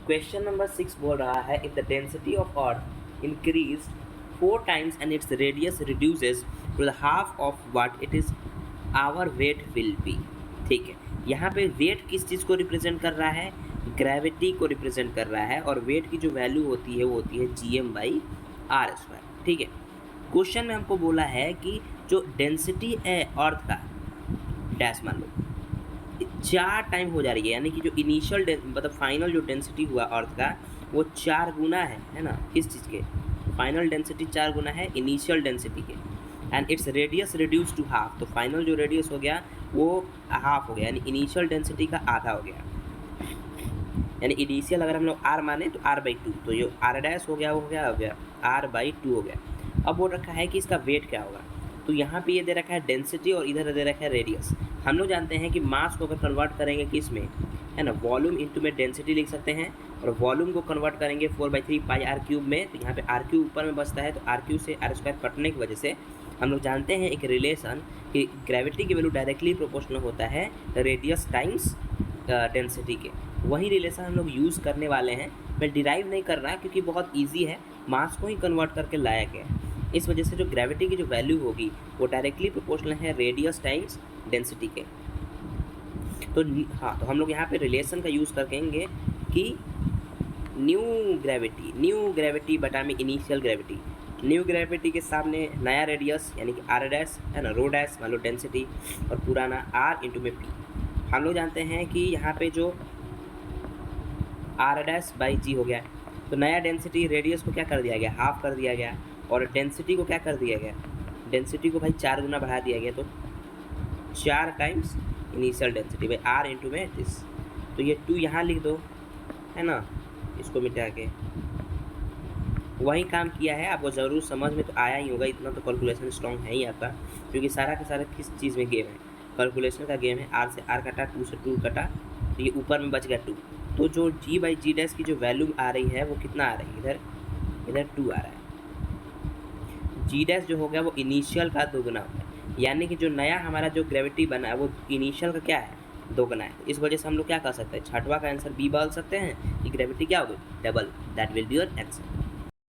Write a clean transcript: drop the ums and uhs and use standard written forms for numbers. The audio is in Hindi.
क्वेश्चन नंबर 6 बोल रहा है if the density of earth increase 4 times and its radius reduces to the half of what it is our weight will be। ठीक है, यहाँ पे वेट किस चीज़ को रिप्रेजेंट कर रहा है? ग्रेविटी को रिप्रेजेंट कर रहा है, और वेट की जो वैल्यू होती है वो होती है gm/r²। ठीक है, क्वेश्चन में हमको बोला है कि जो डेंसिटी है अर्थ का डैश मान लो 4 टाइम हो जा रही है, यानी कि जो इनिशियल मतलब फाइनल जो डेंसिटी हुआ अर्थ का वो 4 गुना है ना, किस चीज़ के? फाइनल डेंसिटी 4 गुना है इनिशियल डेंसिटी के, and its radius reduce to half. तो फाइनल जो रेडियस हो गया वो हाफ हो गया, यानी इनिशियल डेंसिटी का आधा हो गया। यानी इनिशियल अगर हम लोग r माने तो r/2, तो ये r डैश हो गया, वो क्या हो गया r/2 हो गया। अब वो रखा है कि इसका वेट क्या होगा, तो यहाँ पे ये दे रखा है डेंसिटी और इधर दे रखा है रेडियस। हम लोग जानते हैं कि मास को अगर कन्वर्ट करेंगे किस में, है ना, वॉल्यूम इंटू में डेंसिटी लिख सकते हैं, और वॉल्यूम को कन्वर्ट करेंगे 4/3 πr³ में, तो यहाँ पे r³ ऊपर में बचता है, तो r³ से r² कटने की वजह से हम लोग जानते हैं एक रिलेशन कि ग्रेविटी की वैल्यू डायरेक्टली प्रोपोर्शनल होता है रेडियस टाइम्स डेंसिटी के। वही रिलेशन हम लोग यूज़ करने वाले हैं। मैं डिराइव नहीं कर रहा क्योंकि बहुत ईजी है, मास को ही कन्वर्ट करके लाया गया है। इस वजह से जो ग्रेविटी की जो वैल्यू होगी वो डायरेक्टली प्रोपोर्शनल है रेडियस टाइम्स डेंसिटी के। तो हाँ, तो हम लोग यहाँ पे रिलेशन का यूज़ करेंगे कि न्यू ग्रेविटी बटा में इनिशियल ग्रेविटी। न्यू ग्रेविटी के सामने नया रेडियस यानी कि r डैश है ना, रो डैश मान लो डेंसिटी, और पुराना r इंटू में p। हम लोग जानते हैं कि यहाँ पे जो r'/g हो गया, तो नया डेंसिटी रेडियस को क्या कर दिया गया, हाफ कर दिया गया, और डेंसिटी को क्या कर दिया गया, डेंसिटी को भाई 4 गुना बढ़ा दिया गया, तो 4 टाइम्स इनिशियल डेंसिटी भाई r इंटू में दिस। तो ये 2 यहाँ लिख दो, है ना, इसको मिटा के वही काम किया है। आपको ज़रूर समझ में तो आया ही होगा, इतना तो कैलकुलेशन स्ट्रॉन्ग है ही आपका, क्योंकि सारा का सारा किस चीज़ में गेम है, कैलकुलेशन का गेम है। r से r कटा, 2 से 2 कटा, तो ये ऊपर में बच गया 2। तो जो g/g डैश की जो वैल्यू आ रही है वो कितना आ रही है, इधर 2 आ रहा है। g डैश जो हो गया वो इनिशियल का 2 गुना होगा, यानी कि जो नया हमारा जो ग्रेविटी बना है वो इनिशियल का क्या है, 2 गुना है। इस वजह से हम लोग क्या कर सकते हैं, छठवां का आंसर बी बोल सकते हैं कि ग्रेविटी क्या होगी, double. That will be your answer.